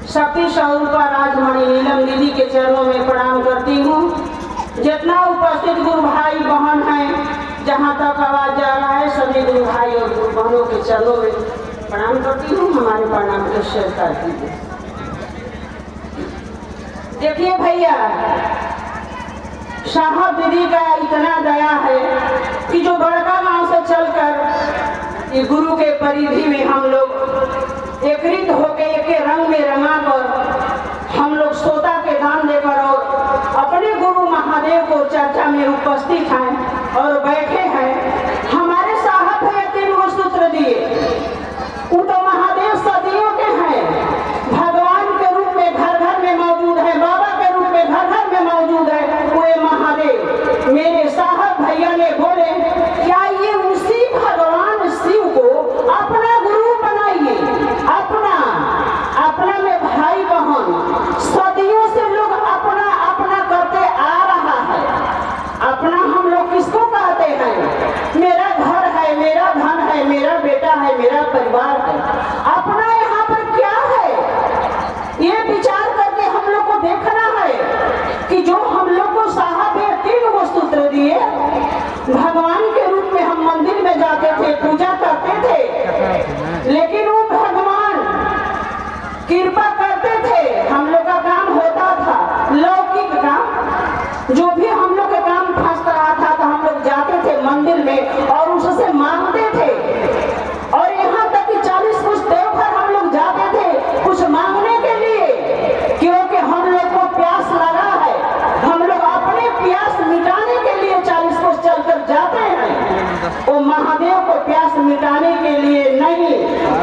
शक्ति स्वरूपा राजमणि नीलम दीदी के चरणों में प्रणाम करती हूँ। जितना उपस्थित गुरु भाई बहन हैं, जहाँ तक आवाज जा रहा है, सभी गुरु भाई और गुरु बहनों के चरणों में प्रणाम करती हूँ। हमारे प्रणाम को स्वीकार कीजिए। देखिए भैया, साहब दीदी का इतना दया है कि जो बड़का गांव से चलकर ये गुरु के परिधि में हम लोग एकत्रित होकर एक रंग में रंगा कर हम लोग सोता के दान देकर और अपने गुरु महादेव को चर्चा में उपस्थित हैं और बैठे हैं। हमारे साहब है 3 गो सूत्र दिए। वो तो महादेव सदियों के हैं, भगवान के रूप में घर घर में मौजूद है, बाबा के रूप में घर घर में मौजूद है। वे महादेव मेरे साहब भैया ने बोले, क्या ये उसी भगवान शिव को अपना गुरु बनाइए। अपना में भाई बहन सदियों से लोग अपना अपना करते आ रहा है। अपना हम लोग किसको कहते हैं? मेरा घर है, मेरा धन है, मेरा बेटा है, मेरा परिवार है। अपना यहाँ पर क्या है, ये विचार करके हम लोग को देखना है कि जो हम लोग को साहब ने 3 गो सूत्र दिए। भगवान के रूप में हम मंदिर में जाते थे, पूजा करते थे, लेकिन वो भगवान कृपा करते थे। हम लोग का काम होता था लौकिक काम, जो भी हम लोग का काम फंस रहा था तो हम लोग जाते थे मंदिर में और उससे मांगते थे। और यहाँ तक कि 40 कुछ देवघर हम लोग जाते थे कुछ मांगने के लिए, क्योंकि हम लोग को प्यास लगा है। हम लोग अपने प्यास मिटाने के लिए 40 कुछ चलकर जाते हैं। वो महादेव को प्यास मिटाने के लिए नहीं,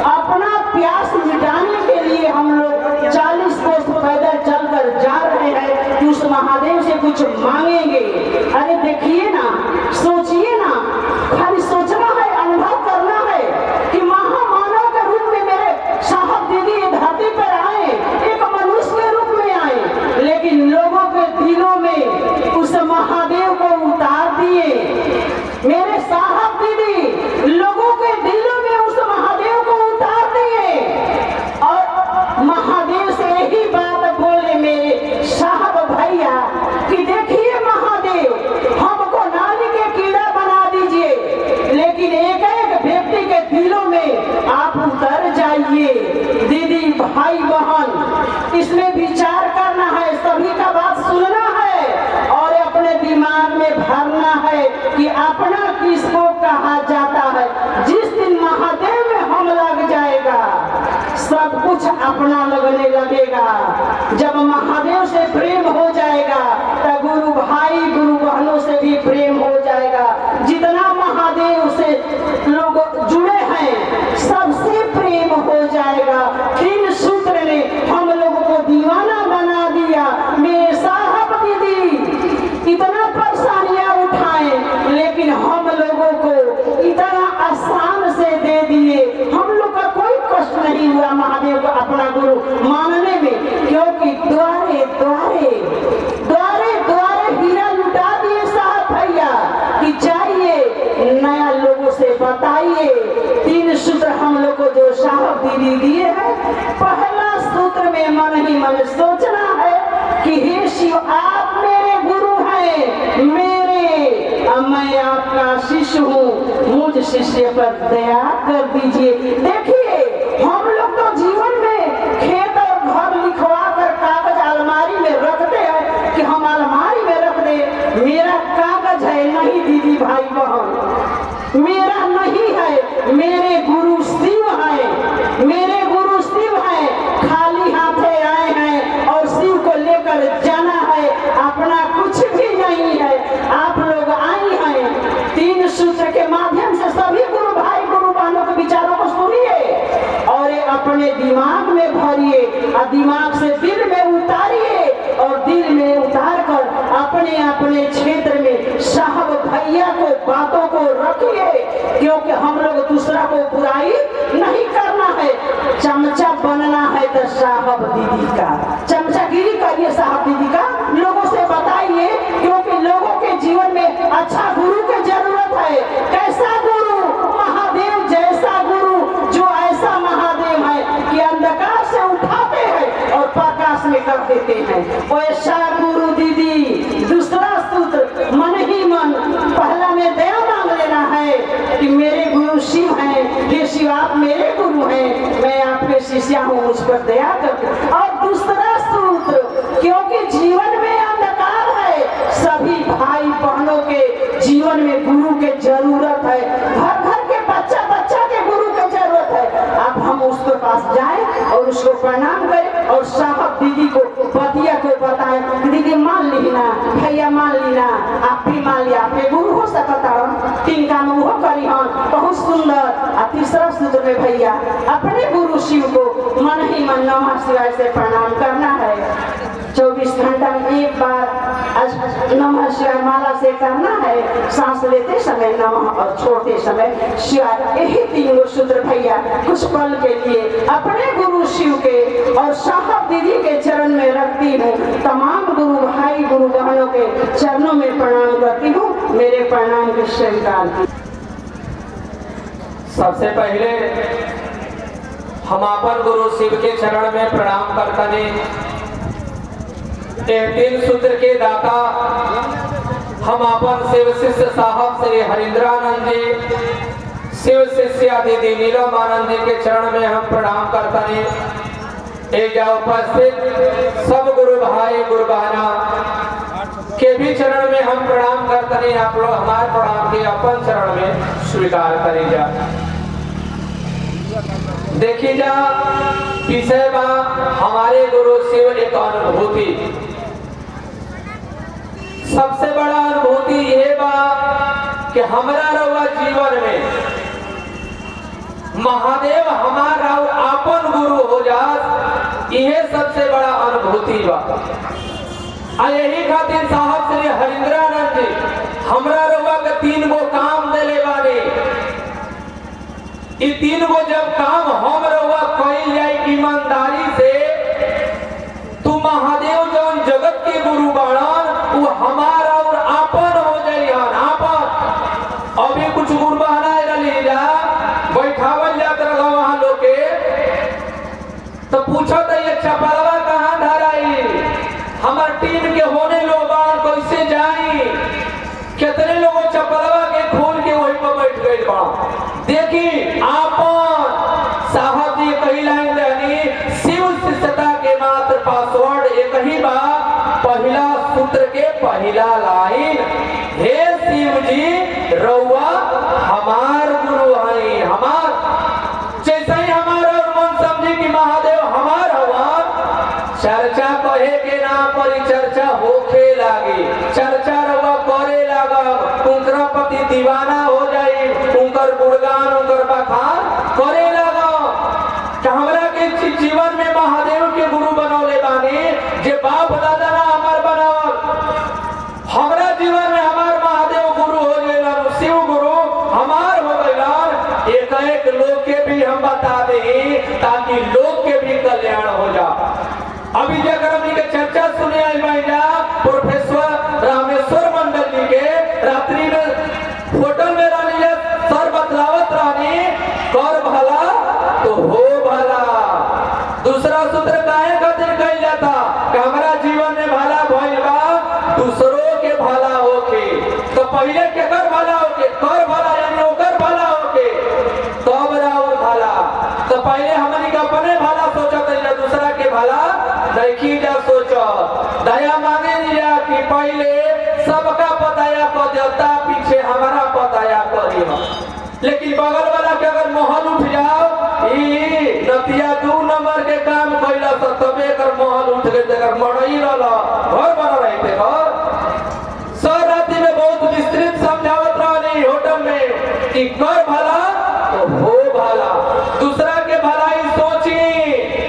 अपना प्यास मिटाने के लिए हम लोग 40 कोस पैदल चलकर जा रहे हैं कि उस महादेव से कुछ मांगेंगे। अरे देखिए ना, सोचिए ना, खाली सोचना है, अनुभव करना है कि महामानव के रूप में मेरे साहब दीदी धरती पर आए, एक मनुष्य के रूप में आए, लेकिन लोगों के दिलों में उस महादेव को उतार दिए। मेरे साहब दीदी लोगों के दिलों में उस महादेव को उतार दिए और महादेव से यही बात बोले मेरे साहब भैया कि देखिए महादेव, हमको नाली के कीड़ा बना दीजिए, लेकिन एक एक व्यक्ति के दिलों में आप उतर जाइए। दीदी भाई बहन, इसमें विचार करना है, सभी का बात सुनना है और अपने दिमाग में भरना है कि अपना किसको कहा जाता है। जिस दिन महादेव में हम लग जाएगा, सब कुछ अपना लगने लगेगा। जब महादेव से प्रेम हो जाएगा तो गुरु भाई गुरु बहनों से भी प्रेम हो जाएगा। जितना महादेव से लोग जुड़े हैं सबसे प्रेम हो जाएगा। 3 सूत्र ने हम लोगों को दीवाना बना दिया। मेरे साहब दीदी इतना परेशानियां उठाए, लेकिन हम लोगों को इतना आसान से दे दिए। हम लोग का कोई कष्ट नहीं हुआ महादेव को अपना गुरु मानने में, क्योंकि द्वारे द्वारे द्वारे द्वारे हीरा लुटा दिए साहब भैया कि जाइए नया लोगों से बताइए। 3 सूत्र हम लोग को जो साहब दीदी दिए हैं। पहला सूत्र में मन ही मन सोचना है कि हे शिव, आप मेरे गुरु हैं, मैं आपका शिष्य हूँ, मुझ शिष्य पर दया कर दीजिए। देखिए, हम लोग तो जीवन में खेत और घर लिखवा कर कागज अलमारी में रखते हैं कि हम अलमारी में रख दे, मेरा कागज है नहीं दीदी भाई बहन, मेरा नहीं है, मेरे गुरु शिव है, मेरे गुरु शिव है। खाली हाथे आए हैं और शिव को लेकर जाना है, अपना कुछ भी नहीं है। आप लोग आई हैं 3 सूत्र के माध्यम से, सभी गुरु भाई गुरु बहनों के विचारों को सुनिए और अपने दिमाग में भरिए और दिमाग से दिल में उतारिए और दिल में उतार कर अपने अपने क्षेत्र में साहब भैया को बातों को रखिए, क्योंकि हम लोग दूसरा को बुराई नहीं करना है। चमचा बनना है तो साहब दीदी का चमचागिरी करिए, साहब दीदी का लोगों से बताइए, क्योंकि लोगों के जीवन में अच्छा गुरु की जरूरत है। कैसा गुरु? महादेव जैसा गुरु, जो ऐसा महादेव है कि अंधकार से उठाते हैं और कर देते हैं। वैसा गुरु दीदी दूसरा सूत्र मन ही मन पहला में दया मांग लेना है कि मेरे गुरु शिव हैं, ये शिव आप मेरे गुरु हैं, मैं आपके शिष्या हूँ, मुझ पर दया करके। और दूसरा सूत्र, क्योंकि जीवन में अंधकार है, सभी भाई बहनों के जीवन में गुरु के जरूरत है, घर घर के बच्चा बच्चा के गुरु के जरूरत है। अब हम उसके पास जाएं और उसको प्रणाम करें और साहब दीदी को बतिया को बताएं, दीदी मान ली ना, भैया मान ली ना, आप भी मान लिया, आपके गुरु हो सकता है, तीन काम वो करी हम बहुत सुंदर। और तीसरा सूत्र में भैया अपने गुरु शिव को मन ही मन नमः शिवाय से प्रणाम करना है। 24 घंटा में एक बार नमः शिवाय माला से करना है, सांस लेते समय नमः और छोड़ते समय शिवाय। यही तीनों सूत्र भैया कुछ पल के लिए अपने गुरु शिव के और साहब दीदी के चरण में रखती हूँ। तमाम गुरु भाई गुरु बहनों के चरणों में प्रणाम करती हूँ, मेरे प्रणाम के स्वीकार। सबसे पहले हम अपन गुरु शिव के चरण में प्रणाम करते हैं। तीन सूत्र के दाता हम अपन शिव शिष्य साहब श्री हरिंद्रानंद जी, शिव शिष्य दीदी नीलमानंद जी के चरण में हम प्रणाम करते हैं। एक उपस्थित सब गुरु भाई गुरु बहना के भी चरण में हम प्रणाम करते हैं। आप लोग हमारे प्रणाम के अपन चरण में स्वीकार करें जा। देखी जा विषय बा हमारे गुरु शिव एक अनुभूति। सबसे बड़ा अनुभूति यह बा कि हमारा रवा जीवन में महादेव हमारा आपन गुरु हो जात, यह सबसे बड़ा अनुभूति बा। यही खातिर साहब श्री हरिंद्रानंद जी हमरा रवा के 3 गो काम देले बानी। ये 3 गो जब काम हम रवा कइल जाए ईमानदारी से, तू महादेव जौन जगत के गुरु बाणन वो हमारा और आपन हो जाइए आपन। अभी कुछ गुरु बहना रही जा बैठावल जात रहा वहां लोग के, तो पूछो तो ये चपलवा कहाँ धराई, हमार टीम के होने लोग कैसे जाई, कितने लोगों चपलवा के खोल के वहीं पर बैठ गए बा। देखी आपन साहब जी कही लाइन देनी, शिव शिष्यता के मात्र पासवर्ड एक ही बा, पहला सूत्र के पहला लाइन, हे शिव जी रउआ हमार गुरु है, हमार जैसे ही हमारा मन समझी कि महादेव हमार हमार, चर्चा कहे के नाम पर चर्चा होखे लागी, चर्चा रउआ करे लागब, उनका पति दीवाना हो जाई, उनकर गुणगान उनकर बखान करे लागब। हमरा के जीवन में महादेव के गुरु बनौले बानी, जे बाप दादा ना हमार बनावल, हमरा जीवन में हमार महादेव गुरु हो गए, शिव गुरु हमार हो गए। एक एक लोग के भी हम बता दें ताकि लोग के भी कल्याण हो जा। अभी जगह हमनी के चर्चा सुने आई भाईजा प्रोफेसर रामेश्वर मंडल जी के रात्रि में होटल में रहनी है, सर बतलावत रहनी, कर भला तो हो भला। दूसरा सूत्र काहे खातिर कइल जाता कि हमारा जीवन में भला भइल बा, दूसरों के भला होके, तो पहले केकर भला होके, कर भला यानी ओकर भला होके तब राउर भला। तो पहले हमनी के अपने भला सोचत है, दूसरा के भला देखी जा सोचो। दया मांगे दिया कि पहले सबका पताया को देवता, पीछे हमारा पताया करी। लेकिन बगल वाला के अगर मोहल उठ जाओ, नतिया 2 नंबर के काम कैला तो तबे कर मोहल उठ गए, तेकर मड़ई रहला घर बना रहे थे। घर सर रात्रि में बहुत विस्तृत समझावत रहनी होटल में कि कर भला तो हो भला, दूसरा के भलाई सोची,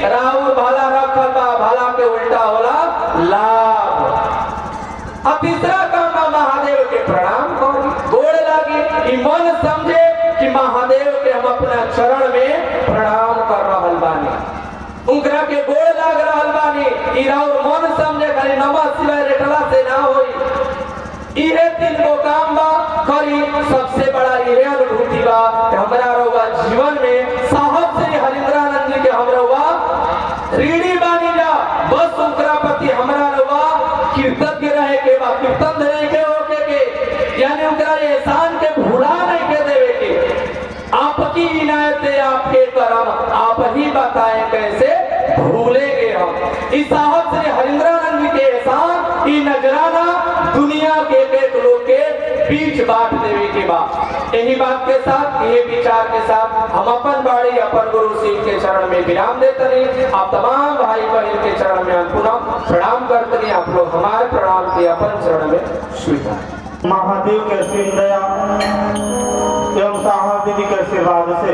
राहुल भला रखल बा, भला के उल्टा होला लाभ। अब तीसरा काम महादेव के प्रणाम करी, गोड़ लागी, मन समझे कि महादेव के हम अपना चरण में प्रणाम कर रहल बानी, उनकरा के गोड़ लाग रहल बानी। और मन समझे खाली नमः शिवाय रेटला से ना होई। इहे 3 गो काम बा करी। सबसे बड़ा इहे अनुभूति बा कि हमरा रउआ जीवन में साहब श्री हरिंद्रानंद जी के हम रउआ ऋणी बानी जा, बस उनकरा इस साहब श्री हरिंद्रानंद जी के एहसान ई नजराना दुनिया के एक लोग के बीच बांट देवे के बाद यही बात के साथ ये विचार के साथ हम अपन बाड़ी अपन गुरु सिंह के चरण में विराम देते रहे। आप तमाम भाई बहन के चरण में हम पुनः प्रणाम करते रहे। आप लोग हमारे प्रणाम के अपन चरण में स्वीकार। महादेव के असीम दया एवं साहब दीदी के आशीर्वाद से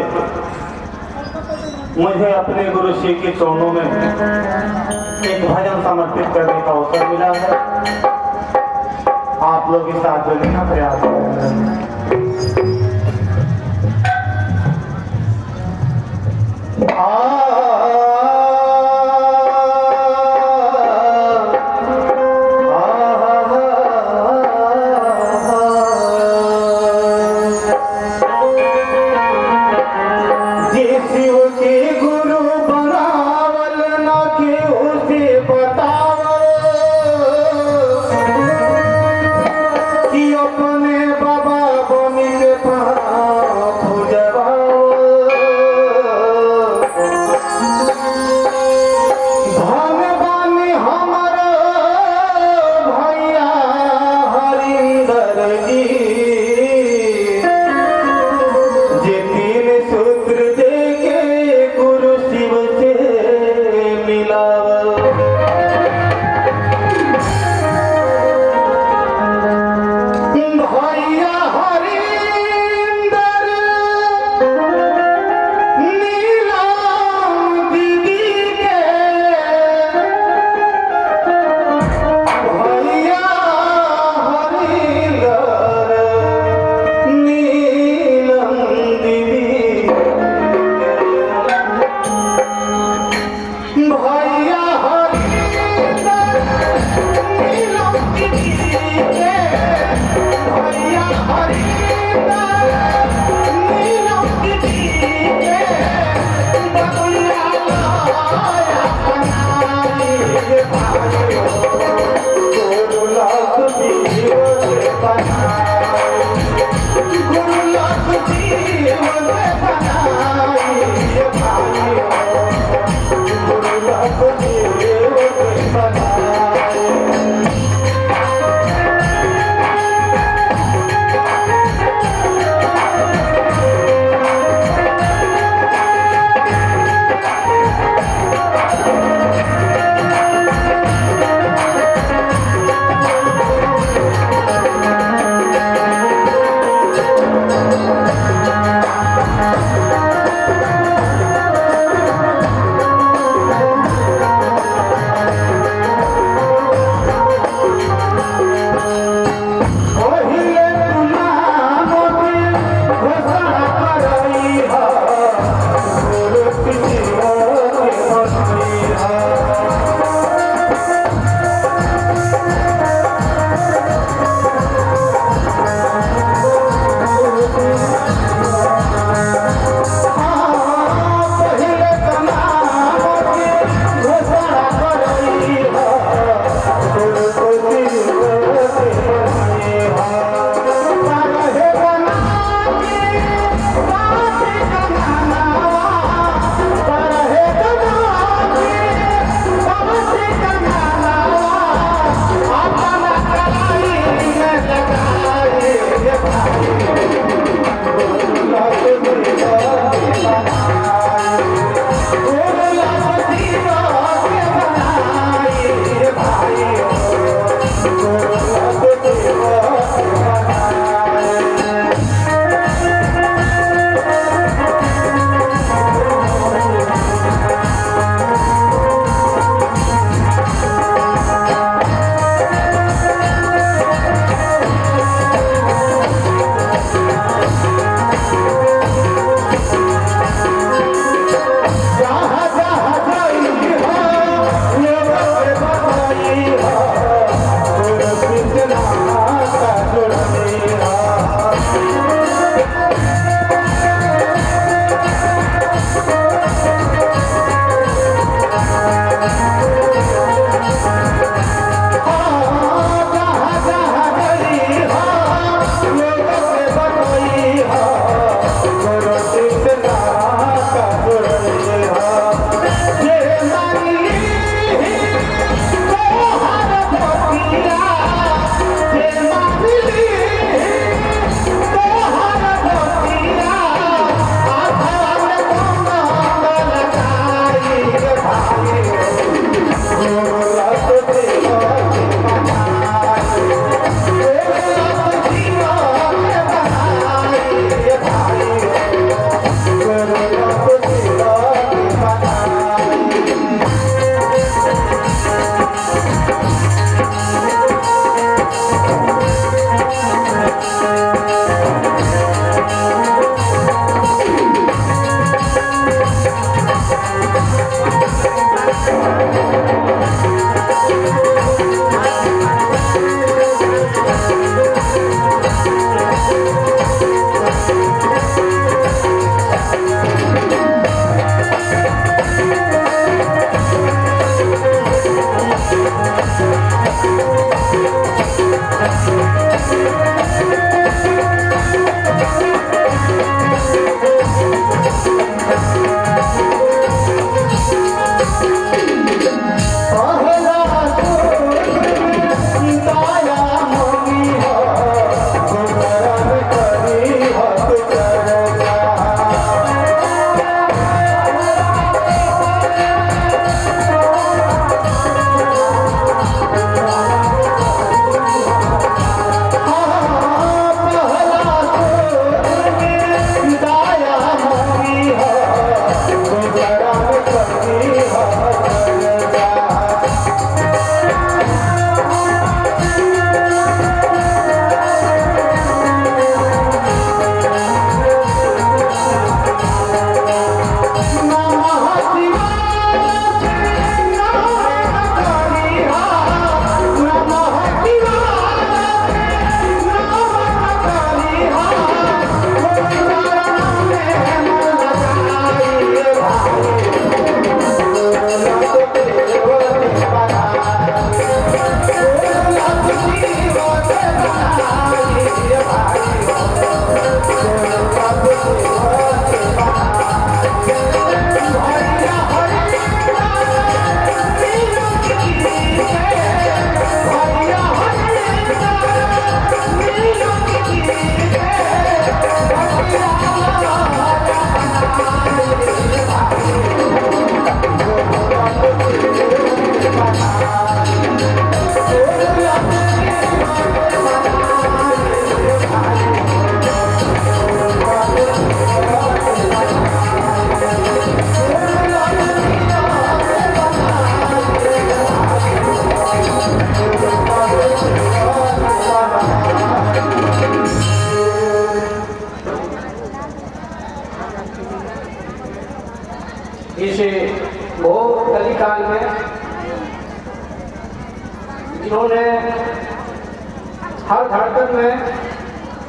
मुझे अपने गुरु श्री के चरणों में एक भजन समर्पित करने का अवसर मिला है। आप लोग इस साथ जुड़ने का प्रयास करें। इसे बहुत कलिकाल में इन्होंने हर धड़कन में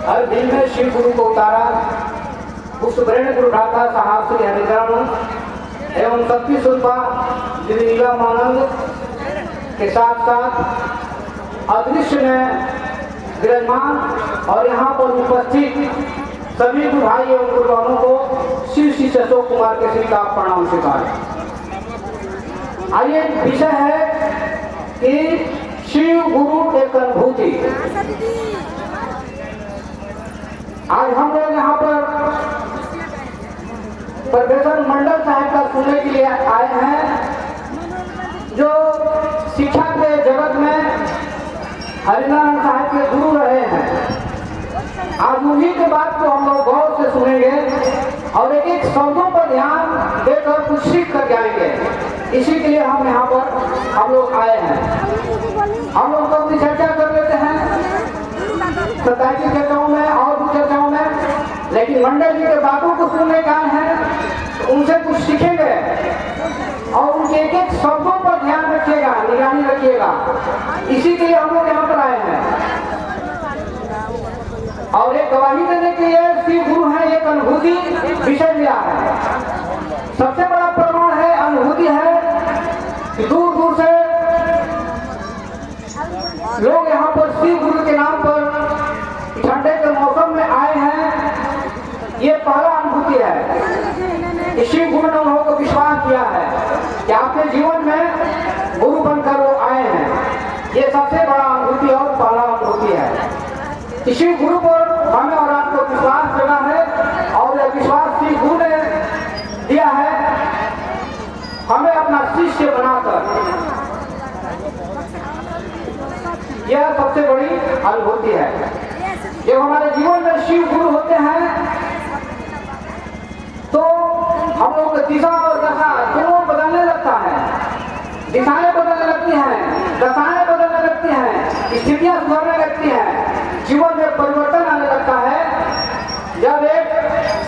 हर दिल में शिव गुरु को उतारा। उस वृण गुरु ढाका साहब श्री हरिग्राम एवं शक्ति स्वरूपा श्री नीलामानंद के साथ साथ अदृश्य में विराजमान और यहाँ पर उपस्थित सभी गुरु भाई एवं गुरुजनों को शिव श्री अशोक कुमार केसरी का प्रणाम स्वीकार। आइए विषय है कि शिव गुरु एक अनुभूति। आज हम लोग यहाँ पर प्रोफेसर मंडल साहब का सुनने के लिए आए हैं, जो शिक्षा के जगत में हरिनारायण साहब के गुरु रहे हैं। आज उन्हीं के बात को हम लोग गौर से सुनेंगे और एक एक शब्दों पर ध्यान देकर कुछ सीख कर जाएंगे। इसी के लिए हम यहाँ पर हम लोग आए हैं। हम लोग तो अपनी चर्चा कर लेते हैं सताई की चर्चाओं में और भी चर्चाओं में, लेकिन मंडल जी के बातों को सुनने का है तो उनसे कुछ सीखेंगे और उनके एक एक शब्दों पर ध्यान रखिएगा, निगरानी रखिएगा। इसी के लिए हम लोग यहाँ पर आए हैं और एक गवाही देने के लिए शिव गुरु है एक अनुभूति विषय लिया है। सबसे बड़ा प्रमाण है, अनुभूति है कि दूर दूर से लोग यहाँ पर शिव गुरु के नाम पर ठंडे के मौसम में आए हैं। ये पहला अनुभूति है कि शिव गुरु ने उन्होंने को विश्वास किया है कि आपके जीवन में गुरु बनकर वो आए हैं। ये सबसे बड़ा अनुभूति और पहला अनुभूति है। इसी गुरु पर हमें और आपको विश्वास देना है और यह विश्वास श्री गुरु ने दिया है हमें अपना शिष्य बनाकर। यह सबसे बड़ी अनुभूति है। जब हमारे जीवन में शिव गुरु होते हैं तो हम लोग दिशा और दशा दोनों बदलने लगता है। दिशाएं बदलने लगती हैं, दशाएं बदलने लगती हैं, स्थितियां सुधरने लगती हैं, जीवन में परिवर्तन आने लगता है। जब एक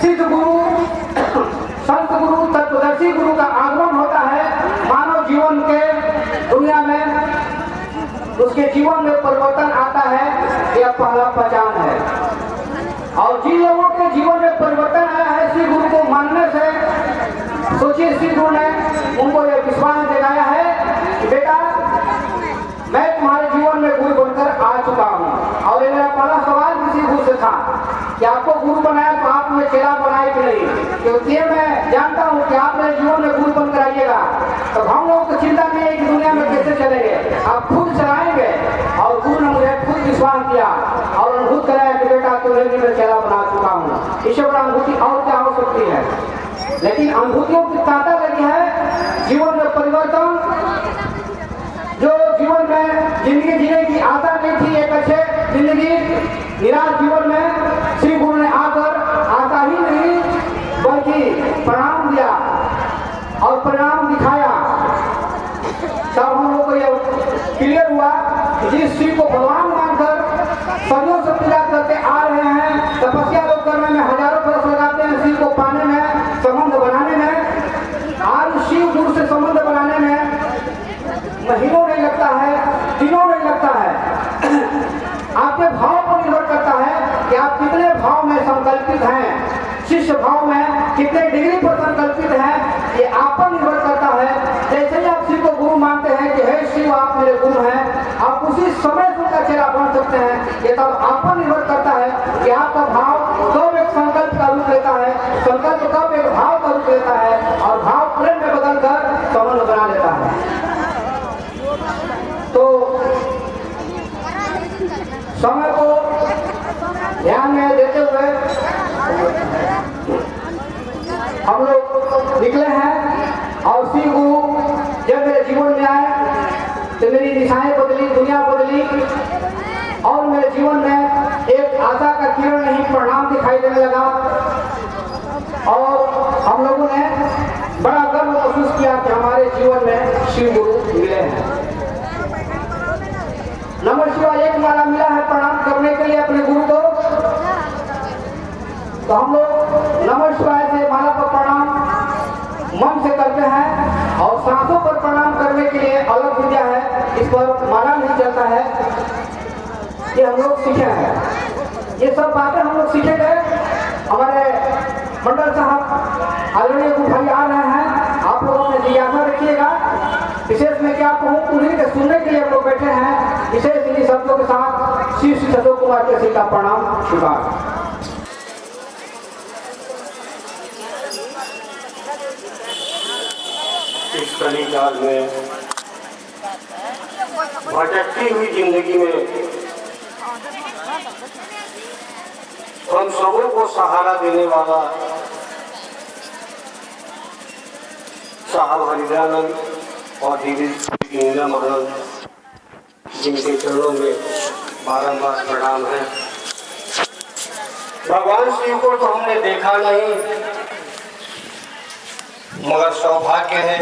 सिद्ध गुरु, संत गुरु, तत्वदर्शी गुरु का आगमन होता है, मानव जीवन उसके जीवन में परिवर्तन आता है, यह पहला पहचान है। और जिन लोगों के जीवन में परिवर्तन आया है श्री गुरु को मानने से, सोचिए श्री गुरु ने उनको यह विश्वास दिलाया है कि बेटा मैं तुम्हारे जीवन में गुरु बनकर आ चुका हूँ। और ये मेरा पहला सवाल किसी गुरु से था कि आपको गुरु बनाया तो आप मुझे चेला बनाए कि नहीं, क्योंकि ये मैं जानता हूँ कि आप मेरे जीवन में गुरु बनकर आइएगा तो हम लोग को चिंता नहीं है कि दुनिया में कैसे चलेंगे, आप खुद चलाएंगे। और गुरु ने मुझे खुद विश्वास दिया और अनुभूत कराया कि बेटा तुम्हें भी मैं चेला बना चुका हूँ। इससे बड़ा अनुभूति और क्या हो सकती है। लेकिन अनुभूतियों की ताकत लगी है जीवन में परिवर्तन। जो जीवन में जिंदगी जीने की आशा नहीं थी, एक अच्छे जिंदगी निराश जीवन में श्री गुरु ने आकर आशा ही नहीं बल्कि प्रणाम दिया और परिणाम दिखाया। तब हम लोग को यह क्लियर हुआ कि जिस श्री को भगवान मानकर सदियों से पूजा करते आ रहे हैं, तपस्या लोग करने में हजारों वर्ष लगाते हैं, श्री को पाने में, संबंध बनाने में। आज शिव गुरु से संबंध बनाने में महीनों नहीं लगता है, दिनों नहीं लगता है। आपके भाव पर निर्भर करता है कि आप कितने भाव में संकल्पित हैं, शिष्य भाव में कितने डिग्री पर संकल्पित हैं, ये आप पर निर्भर करता है। जैसे ही आप शिव को गुरु मानते हैं कि हे शिव आप मेरे गुरु हैं, आप उसी समय उनका चेला बन सकते हैं। ये तब आप पर निर्भर करता है कि आपका भाव कब एक संकल्प का रूप लेता है, संकल्प कब एक भाव का रूप लेता है और भाव प्रेम में बदलकर संबंध बना लेता है। तो समय को ध्यान में देते हुए हम लोग निकले हैं और श्री गुरु जब मेरे जीवन में आए तो मेरी दिशाएं बदली, दुनिया बदली और मेरे जीवन में एक आशा का किरण नहीं परिणाम दिखाई देने लगा। और हम लोगों ने बड़ा गर्व महसूस किया कि हमारे जीवन में शिव गुरु मिले हैं। नमः शिवाय एक माला मिला है प्रणाम करने के लिए अपने गुरु को, तो हम लोग नमः शिवाय से माला पर प्रणाम मन से करते हैं। और सांसों पर प्रणाम करने के लिए अलग विद्या है, इस पर माला नहीं चलता है, ये हम लोग सीखे हैं। ये सब बातें हम लोग सीखे गए। हमारे मंडल साहब आदरणीय गुरु भाई आ रहे हैं, आप लोगों ने जिज्ञासा रखिएगा। विशेष में क्या कहूँ, उन्हीं के सुनने के लिए हम लोग बैठे हैं। विशेष इन्हीं शब्दों के साथ श्री अशोक कुमार केसरी का प्रणाम स्वीकार। इस कलिकाल में भटकती हुई जिंदगी में हम सबों को सहारा देने वाला साहब हरिदानंद और दीदी इंदिरा महानंद, जिनके चरणों में बारंबार प्रणाम है। भगवान शिव को तो हमने देखा नहीं, मगर सौभाग्य है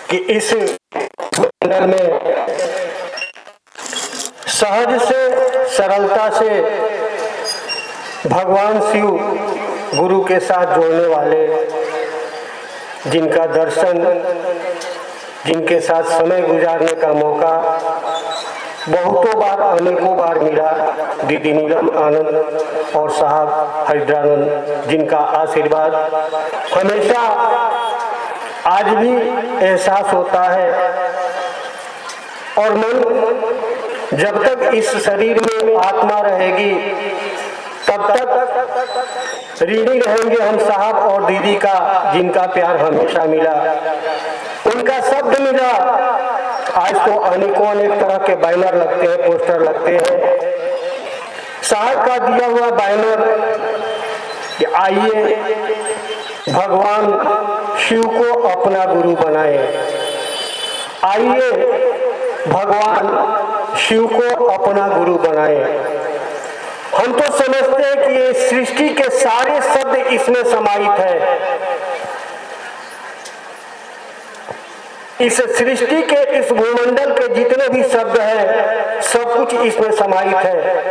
कि इस मंडल में सहज से सरलता से भगवान शिव गुरु के साथ जोड़ने वाले, जिनका दर्शन, जिनके साथ समय गुजारने का मौका बहुतों बार, अनेकों बार मिला। दीदी नीलम आनंद और साहब हरिदानंद, जिनका आशीर्वाद हमेशा आज भी एहसास होता है। और मन जब तक इस शरीर में आत्मा रहेगी तब तक ऋणी रहेंगे हम साहब और दीदी का, जिनका प्यार हमेशा मिला, उनका शब्द मिला। आज तो अनेकों अनेक तरह के बैनर लगते हैं, पोस्टर लगते हैं। साहब का दिया हुआ बैनर कि आइए भगवान शिव को अपना गुरु बनाए, आइए भगवान शिव को अपना गुरु बनाए। हम तो समझते हैं कि ये सृष्टि के सारे शब्द इसमें समाहित है। इस सृष्टि के, इस भूमंडल के जितने भी शब्द हैं, सब कुछ इसमें समाहित है।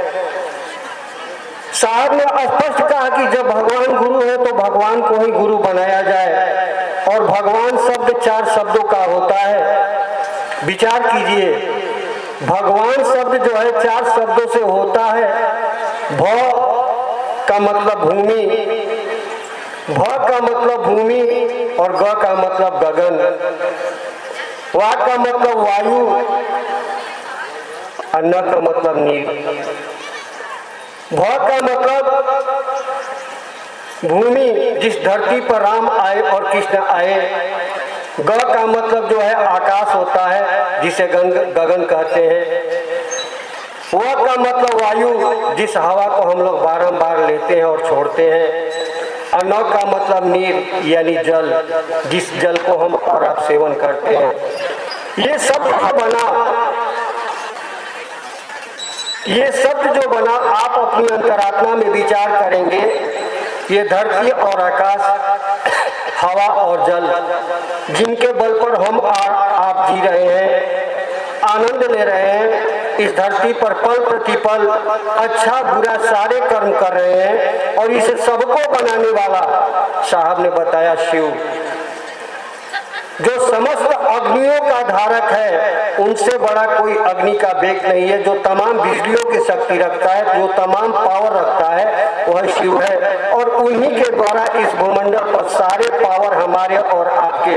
साहब ने स्पष्ट कहा कि जब भगवान गुरु है तो भगवान को ही गुरु बनाया जाए। और भगवान शब्द 4 शब्दों का होता है। विचार कीजिए, भगवान शब्द जो है 4 शब्दों से होता है। भ का मतलब भूमि, भ का मतलब भूमि और ग का मतलब गगन, वा का मतलब वायु और न का मतलब नील। भ का मतलब भूमि, जिस धरती पर राम आए और कृष्ण आए। ग का मतलब जो है आकाश होता है, जिसे गगन कहते हैं। व का मतलब वायु, जिस हवा को हम लोग बारंबार लेते हैं और छोड़ते हैं। और न का मतलब नीर यानी जल, जिस जल को हम और आप सेवन करते हैं। ये सब बना, ये शब्द जो बना, आप अपनी अंतरात्मा में विचार करेंगे। ये धरती और आकाश, हवा और जल, जिनके बल पर हम आप जी रहे हैं, आनंद ले रहे हैं, इस धरती पर पल प्रतिपल अच्छा बुरा सारे कर्म कर रहे हैं। और इसे सबको बनाने वाला साहब ने बताया शिव, जो समस्त अग्नियों का धारक है, उनसे बड़ा कोई अग्नि का वेग नहीं है। जो तमाम बिजलियों की शक्ति रखता है, जो तमाम पावर रखता है, वह शिव है। और उन्हीं के द्वारा इस भूमंडल पर सारे पावर हमारे और आपके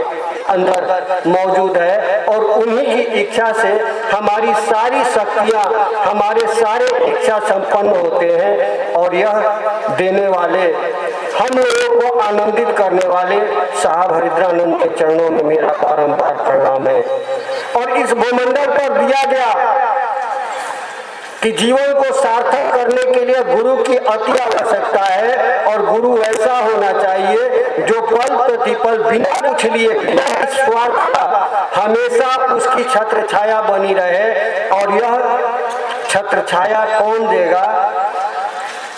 अंदर मौजूद है। और उन्हीं की इच्छा से हमारी सारी शक्तियां, हमारे सारे इच्छा संपन्न होते हैं। और यह देने वाले, हम लोगों को आनंदित करने वाले साहब हरिद्रानंद के चरणों में मेरा बारंबार प्रणाम है। और इस भूमंडल पर दिया गया कि जीवन को सार्थक करने के लिए गुरु की अति आवश्यकता है। और गुरु ऐसा होना चाहिए जो पल प्रतिपल बिना कुछ लिए, बिना स्वार्थ का, हमेशा उसकी छत्र छाया बनी रहे। और यह छत्र छाया कौन देगा?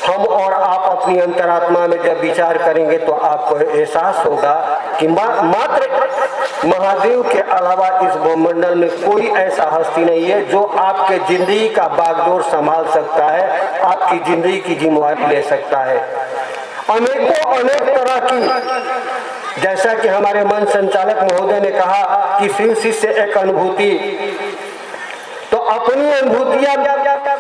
हम और आप अपनी अंतरात्मा में जब विचार करेंगे तो आपको एहसास होगा कि मात्र महादेव के अलावा इस ब्रह्मांड में कोई ऐसा हस्ती नहीं है जो आपके जिंदगी का बागडोर संभाल सकता है, आपकी जिंदगी की जिम्मेवारी ले सकता है। अनेकों अनेक तरह की, जैसा कि हमारे मन संचालक महोदय ने कहा कि शिव शिष्य एक अनुभूति, तो अपनी अनुभूतियां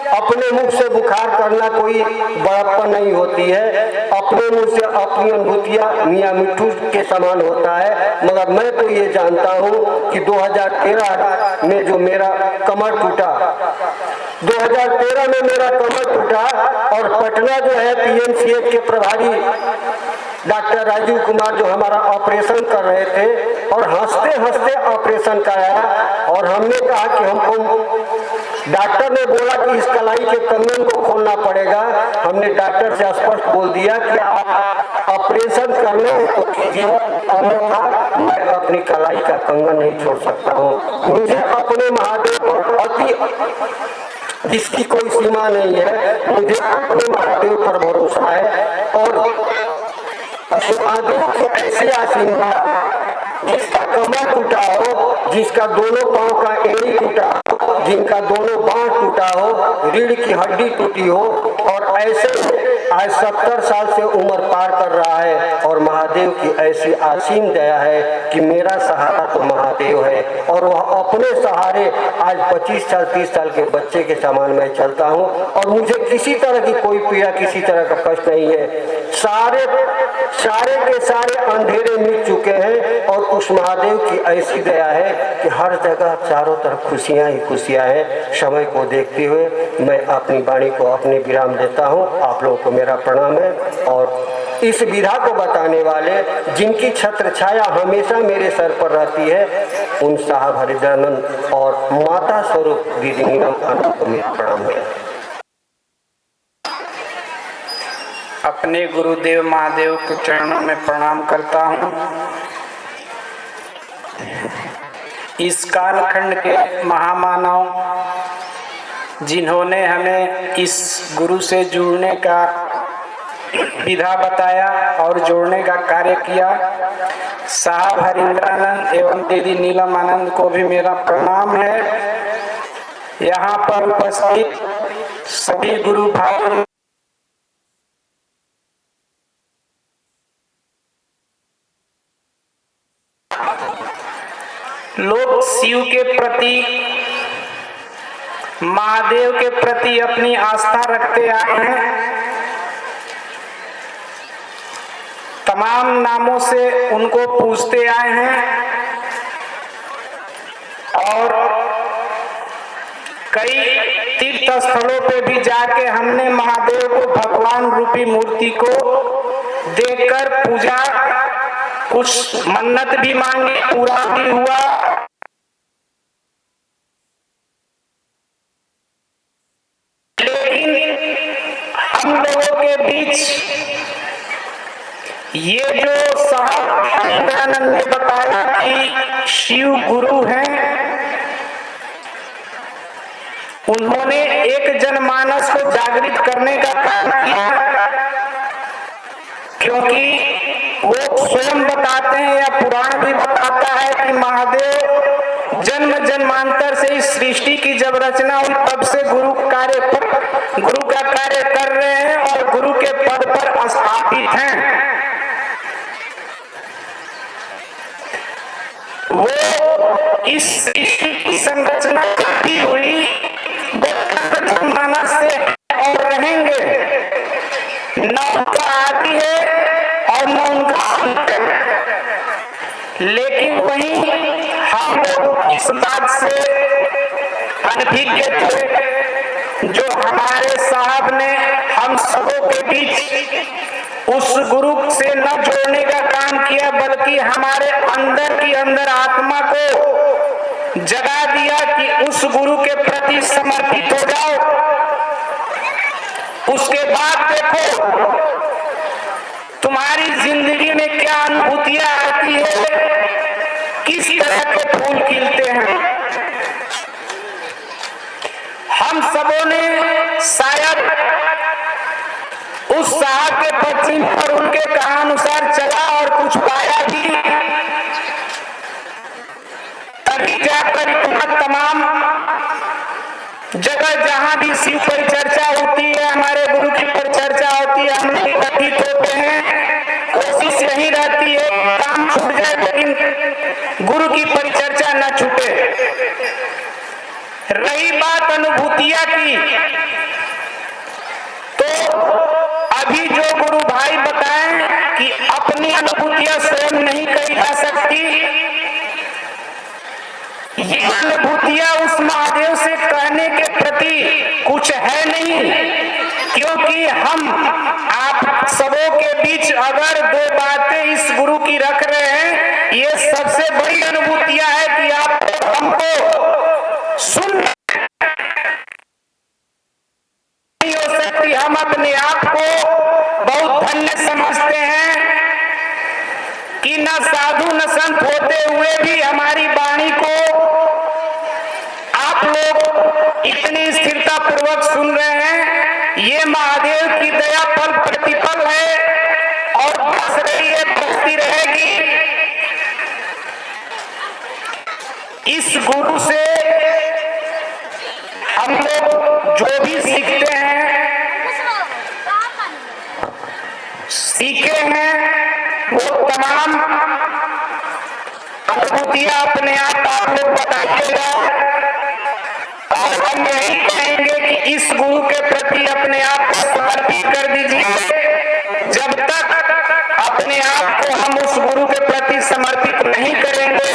अपने मुख से बुखार करना कोई बड़प्पन नहीं होती है। अपने मुंह से अपनी अनुभूतियां मियां मिट्ठू के समान होता है। मगर मैं तो ये जानता हूं कि 2013 में जो मेरा कमर टूटा, 2013 में मेरा कमर टूटा और पटना जो है पीएमसीएच के प्रभारी डॉक्टर राजीव कुमार जो हमारा ऑपरेशन कर रहे थे, और हंसते हंसते ऑपरेशन कराया। और हमने कहा कि हमको, डॉक्टर ने बोला कि इस कलाई के कंगन को खोलना पड़ेगा। हमने डॉक्टर से स्पष्ट बोल दिया कि आप ऑपरेशन करना है तो कीजिए, मैं अपनी कलाई का कंगन नहीं छोड़ सकता हूँ। मुझे अपने महादेव पर अति, जिसकी कोई सीमा नहीं है, मुझे अपने महादेव पर भरोसा है। और महादेव की ऐसी आशीर्वाद, जिसका कमर टूटा हो, जिसका दोनों पांव का एड़ी टूटा हो, जिनका दोनों बांह टूटा हो, रीढ़ की हड्डी टूटी हो, और ऐसे आज 70 साल से उम्र पार कर रहा है। और महादेव की ऐसी असीम दया है कि मेरा सहारा तो महादेव है। और वह अपने सहारे आज 25 साल 30 साल के बच्चे के समान मैं चलता हूँ। और मुझे किसी तरह की कोई पीड़ा, किसी तरह का कष्ट नहीं है। सारे के सारे अंधेरे मिट चुके हैं। और उस महादेव की ऐसी दया है कि हर जगह चारों तरफ खुशियां ही खुशियां हैं। समय को देखते हुए मैं अपनी वाणी को अपने विराम देता हूं। आप लोगों को मेरा प्रणाम है। और इस विधा को बताने वाले, जिनकी छत्र छाया हमेशा मेरे सर पर रहती है, उन साहब हरिद्रानंद और माता स्वरूप दीदी नीलम आनंद को मेरा प्रणाम है। अपने गुरुदेव महादेव के चरणों में प्रणाम करता हूँ। इस कालखंड के महामानव, जिन्होंने हमें इस गुरु से जुड़ने का विधा बताया और जोड़ने का कार्य किया, साहब हरिद्रानंद एवं दीदी नीलम आनंद को भी मेरा प्रणाम है। यहाँ पर उपस्थित सभी गुरु भाई, लोग शिव के प्रति, महादेव के प्रति अपनी आस्था रखते आए हैं। तमाम नामों से उनको पूजते आए हैं और कई तीर्थ स्थलों पे भी जाके हमने महादेव को भगवान रूपी मूर्ति को देखकर पूजा, कुछ मन्नत भी मांगी, पूरा भी हुआ। लेकिन हम लोगों के बीच ये जो साहब ने बताया कि शिव गुरु हैं, उन्होंने एक जनमानस को जागृत करने का काम किया, क्योंकि वो स्वयं बताते हैं या पुराण भी बताता है कि महादेव जन्म जन्मांतर से इस सृष्टि की जब रचना हुई तब से गुरु का कार्य कर रहे हैं और गुरु के पद पर स्थापित हैं। वो इस सृष्टि की संरचना की हुई मानस से और रहेंगे, न उनका आदि है और न उनका अंत है। लेकिन वहीं हम लोग इस बात से अनभिज्ञ थे जो हमारे साहब ने हम सबों के बीच उस गुरु से न जोड़ने का काम किया, बल्कि हमारे अंदर की अंदर आत्मा को जगा दिया कि उस गुरु के प्रति समर्पित हो जाओ। उसके बाद देखो तुम्हारी जिंदगी में क्या अनुभूतियां आती है, किस तरह के फूल खिलते हैं। हम सबों ने शायद उस साहब के पश्चिम पर उनके कहानुसार चला और कुछ पाया भी, तभी जाकर तमाम जगह जहां भी शिव परिचर्चा होती है, हमारे गुरु की परिचर्चा होती है, हम लोग एकत्रित होते हैं। कोशिश यही रहती है काम छूट जाए लेकिन गुरु की परिचर्चा न छूटे। रही बात अनुभूतियां की, तो अभी जो गुरु भाई बताएं कि अपनी अनुभूतियां स्वयं नहीं कही जा सकती, ये अनुभूतियां उस महादेव से कहने के प्रति कुछ है नहीं, क्योंकि हम आप सबों के बीच अगर दो बातें इस गुरु की रख रहे हैं, ये सबसे बड़ी अनुभूतियां है कि आप हमको सुन नहीं हो सकती। हम अपने आप को बहुत धन्य समझते हैं कि न साधु न संत होते हुए भी हमारी वाणी को आप लोग इतनी स्थिरता पूर्वक सुन रहे हैं। ये महादेव की दया पल प्रतिपल है और बस रही है, बसती रहेगी। इस गुरु से हम लोग जो भी सीखते हैं, सीखे हैं, वो तमाम अनुभूतियां अपने आप लोग बताइएगा। और हम यही कहेंगे कि इस गुरु के प्रति अपने आप को समर्पित कर दीजिए। जब तक अपने आप को हम उस गुरु के प्रति समर्पित नहीं करेंगे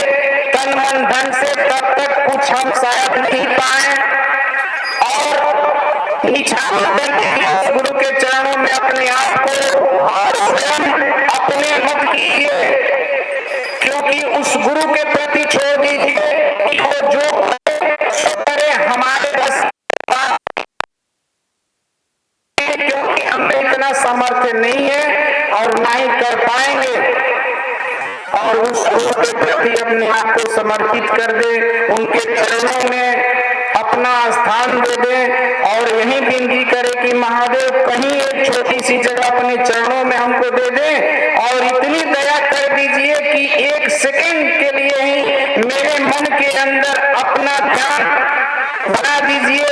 तन मन धन से, तब तक कुछ हम शायद नहीं पाए। और निछावर गुरु के चरणों में अपने आप को स्वयं अपने मत कीजिए, क्योंकि उस गुरु के प्रति छोड़ दीजिए कि वो जो करे हमारे बस, क्योंकि हमें इतना सामर्थ्य नहीं है और ना ही कर पाएंगे। और उस गुरु के प्रति अपने आप को समर्पित कर दे, उनके चरणों में अपना स्थान दे दे और यही विनती करे कि महादेव कहीं एक छोटी सी जगह अपने चरणों में हमको दे दे और इतनी दया कर दीजिए कि एक सेकंड के लिए ही मेरे मन के अंदर अपना ध्यान बना दीजिए।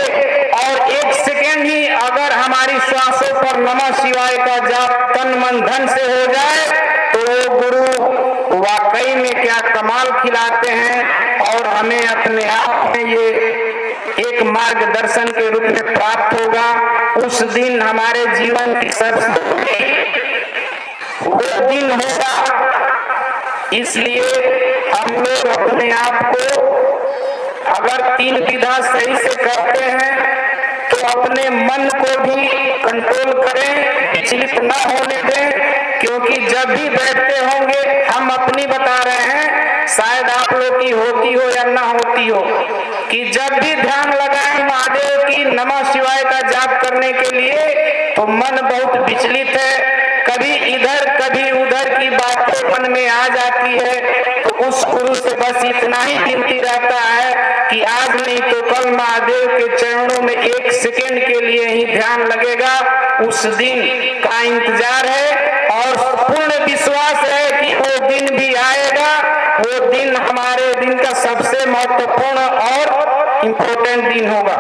और एक सेकंड ही अगर हमारी श्वासों पर नमः शिवाय का जाप तन मन धन से हो जाए तो वो गुरु वाकई में क्या कमाल खिलाते हैं। और हमें अपने आप में ये एक मार्गदर्शन के रूप में प्राप्त होगा। उस दिन हमारे जीवन की सबसे वो दिन होगा। इसलिए हम लोग अपने आप को अगर 3 विधा सही से करते हैं तो अपने मन को भी कंट्रोल करें, विचलित न होने दें, क्योंकि जब भी बैठते होंगे, हम अपनी बता रहे हैं, शायद आप लोग की होती हो या ना होती हो, कि जब भी ध्यान लगाएं महादेव की नमः शिवाय का जाप करने के लिए, तो मन बहुत विचलित है, कभी इधर कभी उधर की बातें मन में आ जाती है। तो उस गुरु से बस इतना ही विनती रहता है कि आज नहीं तो कल महादेव के चरणों में 1 सेकंड के लिए ही ध्यान लगेगा। उस दिन का इंतजार है और पूर्ण विश्वास है कि वो दिन भी आएगा। वो दिन हमारे दिन का सबसे महत्वपूर्ण और इम्पोर्टेंट दिन होगा।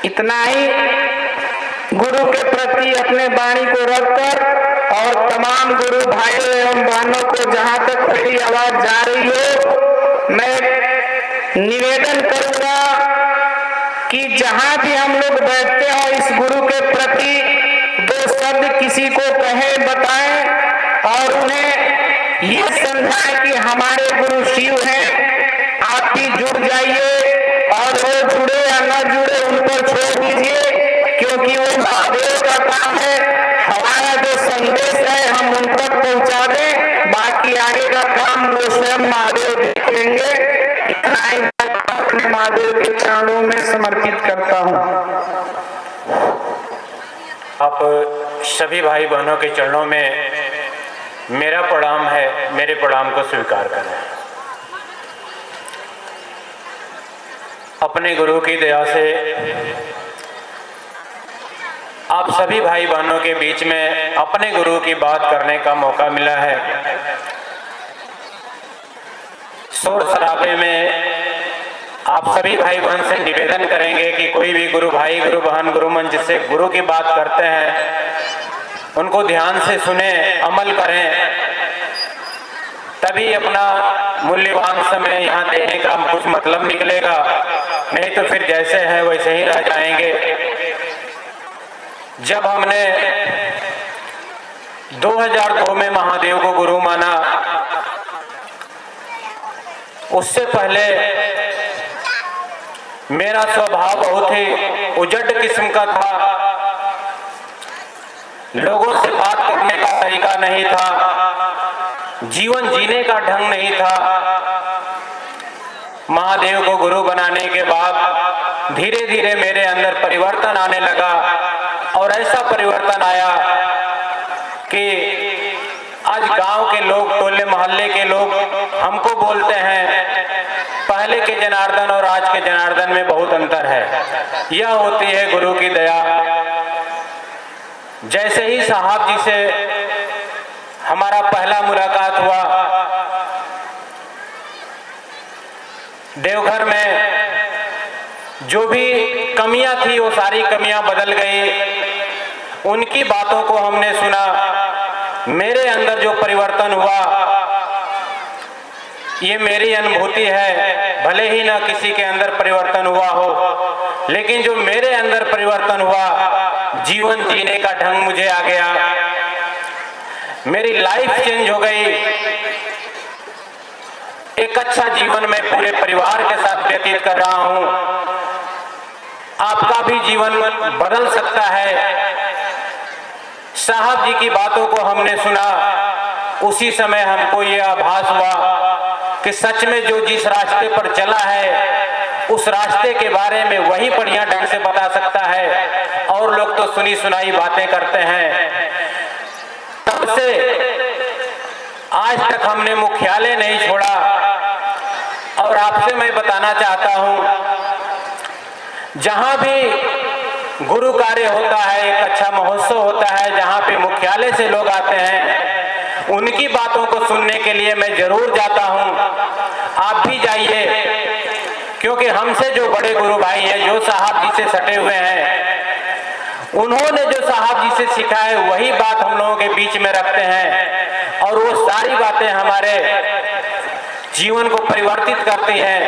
इतना ही गुरु के प्रति अपने वाणी को रखकर और तमाम गुरु भाइयों एवं बहनों को जहां तक मेरी आवाज जा रही हो, मैं निवेदन करूंगा कि जहां भी हम लोग बैठते हो, इस गुरु के प्रति 2 शब्द किसी को कहें, बताएं और उन्हें ये समझाएं कि हमारे गुरु शिव हैं। आप भी जुड़ जाइए और वो जुड़े या न जुड़े उन पर छोड़ दीजिए, क्योंकि वो महादेव का काम है। हमारा जो संदेश है हम उन तक पहुंचा दें, बाकी आगे का काम वो स्वयं महादेव देख लेंगे। इतना ही मैं महादेव के चरणों में समर्पित करता हूँ। आप सभी भाई बहनों के चरणों में मेरा प्रणाम है, मेरे प्रणाम को स्वीकार करें। अपने गुरु की दया से आप सभी भाई बहनों के बीच में अपने गुरु की बात करने का मौका मिला है। शोर शराबे में आप सभी भाई बहन से निवेदन करेंगे कि कोई भी गुरु भाई, गुरु बहन, गुरु मन जिससे गुरु की बात करते हैं उनको ध्यान से सुने, अमल करें, तभी अपना मूल्यवान समय यहाँ देने का कुछ मतलब निकलेगा। नहीं तो फिर जैसे है वैसे ही रह जाएंगे। जब हमने 2002 में महादेव को गुरु माना, उससे पहले मेरा स्वभाव बहुत ही उजड़ किस्म का था। लोगों से बात करने का तरीका नहीं था, जीवन जीने का ढंग नहीं था। महादेव को गुरु बनाने के बाद धीरे धीरे मेरे अंदर परिवर्तन आने लगा और ऐसा परिवर्तन आया कि आज गांव के लोग, टोले मोहल्ले के लोग हमको बोलते हैं, पहले के जनार्दन और आज के जनार्दन में बहुत अंतर है। यह होती है गुरु की दया। जैसे ही साहब जी से हमारा पहला मुलाकात हुआ, देवघर में जो भी कमियां थी वो सारी कमियां बदल गई। उनकी बातों को हमने सुना, मेरे अंदर जो परिवर्तन हुआ ये मेरी अनुभूति है। भले ही ना किसी के अंदर परिवर्तन हुआ हो, लेकिन जो मेरे अंदर परिवर्तन हुआ, जीवन जीने का ढंग मुझे आ गया, मेरी लाइफ चेंज हो गई। एक अच्छा जीवन मैं पूरे परिवार के साथ व्यतीत कर रहा हूं। आपका भी जीवन बदल सकता है। साहब जी की बातों को हमने सुना, उसी समय हमको ये आभास हुआ कि सच में जो जिस रास्ते पर चला है उस रास्ते के बारे में वही बढ़िया ढंग से बता सकता है। और लोग तो सुनी सुनाई बातें करते हैं। तब से आज तक हमने मुख्यालय नहीं छोड़ा। और आपसे मैं बताना चाहता हूं, जहां भी गुरु कार्य होता है, एक अच्छा महोत्सव होता है, जहां पे मुख्यालय से लोग आते हैं, उनकी बातों को सुनने के लिए मैं जरूर जाता हूं। आप भी जाइए, क्योंकि हमसे जो बड़े गुरु भाई हैं, जो साहब जी से सटे हुए हैं, उन्होंने जो साहब जी से सीखा है वही बात हम लोगों के बीच में रखते हैं। और वो सारी बातें हमारे जीवन को परिवर्तित करती है।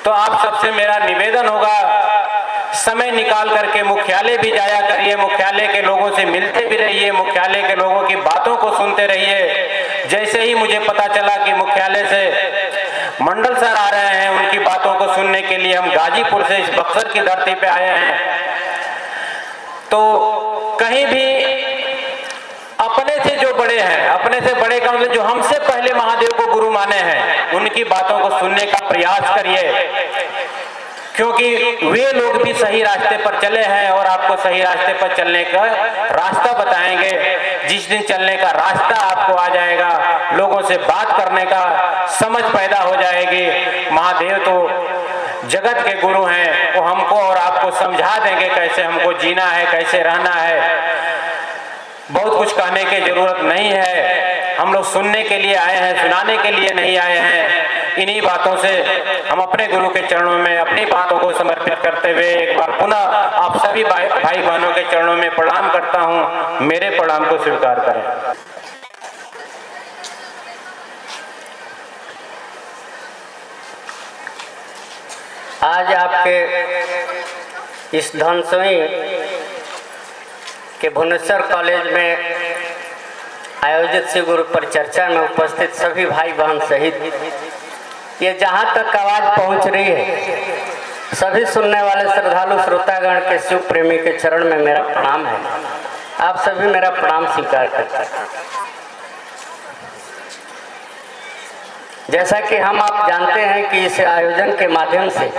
तो आप सबसे मेरा निवेदन होगा, समय निकाल करके मुख्यालय भी जाया करिए, मुख्यालय के लोगों से मिलते भी रहिए, मुख्यालय के लोगों की बातों को सुनते रहिए। जैसे ही मुझे पता चला कि मुख्यालय से मंडल सर आ रहे हैं, उनकी बातों को सुनने के लिए हम गाजीपुर से इस बक्सर की धरती पे आए हैं, तो कहीं भी अपने से जो बड़े हैं, अपने से बड़े का मतलब जो हमसे पहले महादेव को गुरु माने हैं, उनकी बातों को सुनने का प्रयास करिए, क्योंकि वे लोग भी सही रास्ते पर चले हैं और आपको सही रास्ते पर चलने का रास्ता बताएंगे। जिस दिन चलने का रास्ता आपको आ जाएगा, लोगों से बात करने का समझ पैदा हो जाएगी। महादेव तो जगत के गुरु हैं, वो हमको और आपको समझा देंगे कैसे हमको जीना है, कैसे रहना है। बहुत कुछ कहने की जरूरत नहीं है, हम लोग सुनने के लिए आए हैं, सुनाने के लिए नहीं आए हैं। इन्हीं बातों से हम अपने गुरु के चरणों में अपनी बातों को समर्पित करते हुए एक बार पुनः आप सभी भाई बहनों के चरणों में प्रणाम करता हूं। मेरे प्रणाम को स्वीकार करें। आज आपके इस धनसोई के भुवनेश्वर कॉलेज में आयोजित श्री गुरु परिचर्चा में उपस्थित सभी भाई बहन सहित ये जहाँ तक आवाज पहुँच रही है, सभी सुनने वाले श्रद्धालु श्रोतागण के शिव प्रेमी के चरण में मेरा प्रणाम है। आप सभी मेरा प्रणाम स्वीकार करते हैं। जैसा कि हम आप जानते हैं कि इस आयोजन के माध्यम से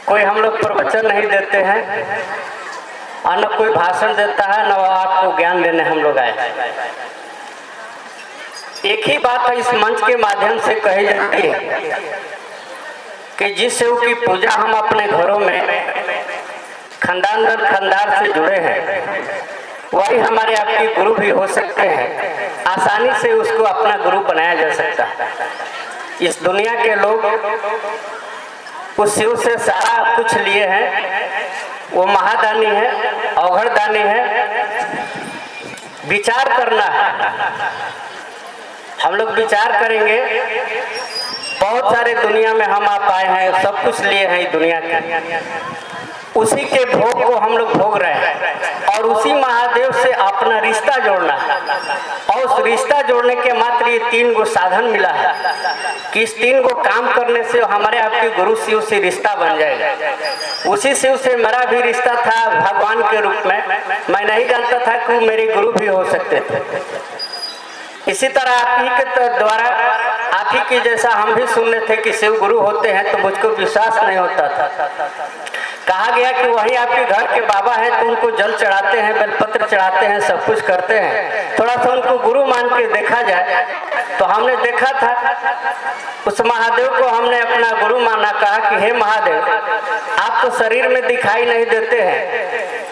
कोई हम लोग प्रवचन नहीं देते हैं और न कोई भाषण देता है, न आपको ज्ञान देने हम लोग आए। एक ही बात है इस मंच के माध्यम से कही जाती है कि जिस शिव की पूजा हम अपने घरों में खानदान दर खानदार से जुड़े हैं, वही हमारे आपके गुरु भी हो सकते हैं। आसानी से उसको अपना गुरु बनाया जा सकता है। इस दुनिया के लोग उस शिव से सारा कुछ लिए हैं। वो महादानी है, अवघड़दानी है। विचार करना है, हम लोग विचार करेंगे। बहुत सारे दुनिया में हम आप आए हैं, सब कुछ लिए हैं दुनिया के, उसी के भोग को हम लोग भोग रहे हैं और उसी महादेव से अपना रिश्ता जोड़ना है। और उस रिश्ता जोड़ने के मात्र ये 3 गो साधन मिला है कि इस 3 गो काम करने से हमारे आपके गुरु शिव से रिश्ता बन जाएगा। उसी शिव से मेरा भी रिश्ता था भगवान के रूप में। मैं नहीं जानता था कि मेरे गुरु भी हो सकते थे। इसी तरह आप ही के द्वारा आप ही की जैसा हम भी सुनने थे कि शिव गुरु होते हैं, तो मुझको विश्वास नहीं होता था। कहा गया कि वही आपके घर के बाबा हैं, तो उनको जल चढ़ाते हैं, बेलपत्र चढ़ाते हैं, सब कुछ करते हैं। थोड़ा सा उनको गुरु मान के देखा जाए, तो हमने देखा था उस महादेव को हमने अपना गुरु माना। कहा कि हे महादेव, आप तो शरीर में दिखाई नहीं देते हैं,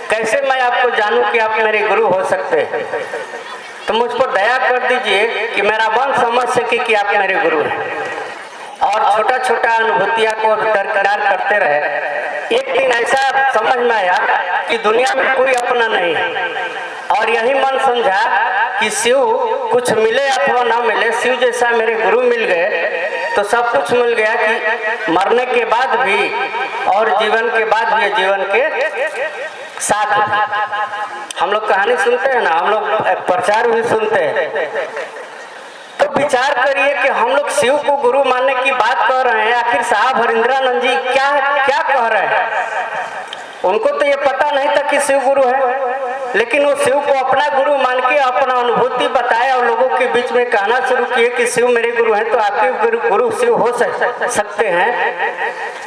कैसे मैं आपको जानूं कि आप मेरे गुरु हो सकते हैं? तो मुझ पर दया कर दीजिए कि मेरा मन समझ सके कि आप मेरे गुरु हैं। और छोटा छोटा अनुभूतियां को दरकिनार करते रहे। एक दिन ऐसा समझ में आया कि दुनिया में कोई अपना नहीं है, और यही मन समझा कि शिव कुछ मिले अथवा ना मिले, शिव जैसा मेरे गुरु मिल गए तो सब कुछ मिल गया। कि मरने के बाद भी और जीवन के बाद भी, जीवन के साथ हम लोग कहानी सुनते हैं ना, हम लोग प्रचार भी सुनते हैं। तो विचार करिए कि हम लोग शिव को गुरु मानने की बात कर रहे हैं, आखिर साहब हरिंद्रानंद जी क्या क्या कह रहे हैं? उनको तो ये पता नहीं था कि शिव गुरु है, लेकिन वो शिव को अपना गुरु मान के अपना अनुभूति बताया और लोगों के बीच में कहना शुरू किए कि शिव मेरे गुरु हैं, तो आपके गुरु शिव हो सकते हैं।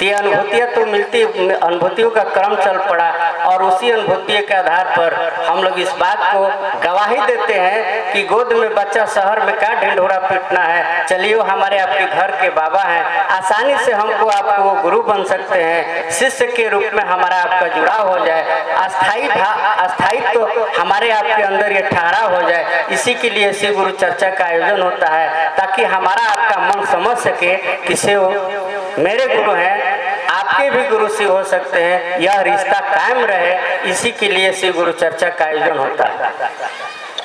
ये अनुभूतियां तो मिलती, अनुभूतियों का क्रम चल पड़ा और उसी अनुभूति के आधार पर हम लोग इस बात को गवाही देते हैं कि गोद में बच्चा शहर में क्या ढिंढोरा पीटना है। चलिए, वो हमारे आपके घर के बाबा हैं, आसानी से हमको आपको गुरु बन सकते हैं। शिष्य के रूप में हमारा आपका जुड़ाव हो जाए, अस्थायी तो हमारे आपके अंदर ये ठहराव हो जाए। इसी के लिए शिव गुरु चर्चा का आयोजन होता है, ताकि हमारा आपका मन समझ सके कि शिव मेरे गुरु हैं, आपके भी गुरु शिव हो सकते हैं, यह रिश्ता कायम रहे। इसी के लिए शिव गुरु चर्चा का आयोजन होता है।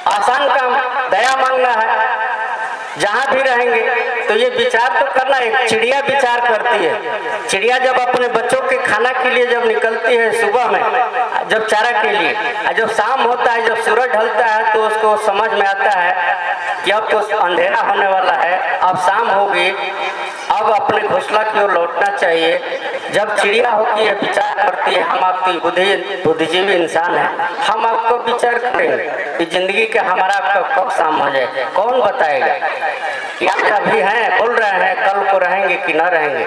आसान काम दया मांगना है, जहाँ भी रहेंगे तो ये विचार तो करना है। चिड़िया विचार करती है, चिड़िया जब अपने बच्चों के खाना के लिए जब निकलती है सुबह में, जब चारा के लिए, और जब शाम होता है, जब सूरज ढलता है, तो उसको समझ में आता है कि अब तो अंधेरा होने वाला है, अब शाम होगी, अब अपने घोंसला की ओर लौटना चाहिए। जब चिड़िया होती है विचार करती है, हम आपकी बुद्धिजीवी इंसान है, हम आपको विचार करेंगे कि जिंदगी के हमारा आपका कब शाम हो जाए, कौन बताएगा कि आप अभी हैं, बोल रहे हैं, कल को रहेंगे कि न रहेंगे।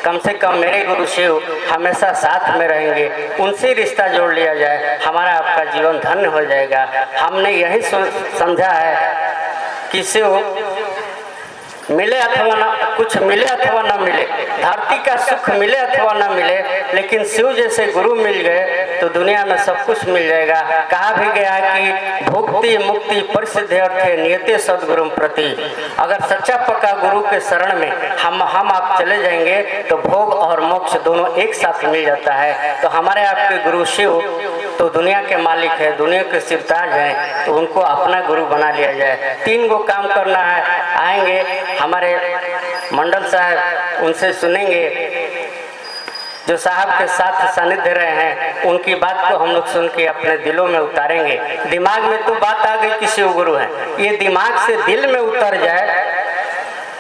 कम से कम मेरे गुरु शिव हमेशा साथ में रहेंगे, उनसे रिश्ता जोड़ लिया जाए, हमारा आपका जीवन धन्य हो जाएगा। हमने यही समझा है कि शिव मिले अथवा ना, कुछ मिले अथवा ना मिले, धरती का सुख मिले अथवा ना मिले, लेकिन शिव जैसे गुरु मिल गए तो दुनिया में सब कुछ मिल जाएगा। कहा भी गया कि भुक्ति मुक्ति परिसिद्ध अर्थे नियते सदगुरु प्रति। अगर सच्चा पक्का गुरु के शरण में हम आप चले जाएंगे तो भोग और मोक्ष दोनों एक साथ मिल जाता है। तो हमारे आपके गुरु शिव तो दुनिया के मालिक है, दुनिया के सिरताज हैं, तो उनको अपना गुरु बना लिया जाए। 3 गो काम करना है। आएंगे हमारे मंडल साहब, उनसे सुनेंगे, जो साहब के साथ सानिध्य रहे हैं, उनकी बात को हम लोग सुन के अपने दिलों में उतारेंगे। दिमाग में तो बात आ गई कि शिव गुरु है, ये दिमाग से दिल में उतर जाए,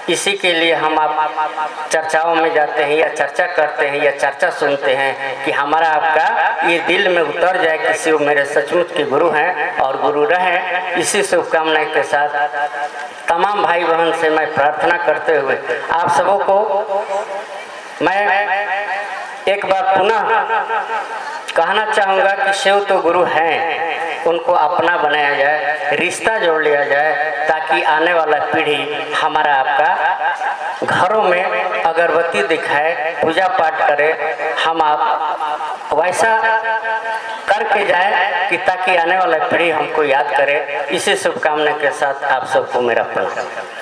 इसी के लिए हम आप चर्चाओं में जाते हैं या चर्चा करते हैं या चर्चा सुनते हैं कि हमारा आपका ये दिल में उतर जाए कि शिव मेरे सचमुच के गुरु हैं और गुरु रहे। इसी शुभकामना के साथ तमाम भाई बहन से मैं प्रार्थना करते हुए आप सबों को मैं एक बार पुनः कहना चाहूँगा कि शिव तो गुरु हैं, उनको अपना बनाया जाए, रिश्ता जोड़ लिया जाए, ताकि आने वाला पीढ़ी हमारा आपका घरों में अगरबत्ती दिखाए, पूजा पाठ करे, हम आप वैसा करके जाए कि ताकि आने वाला पीढ़ी हमको याद करे। इसी शुभकामना के साथ आप सबको मेरा प्रणाम।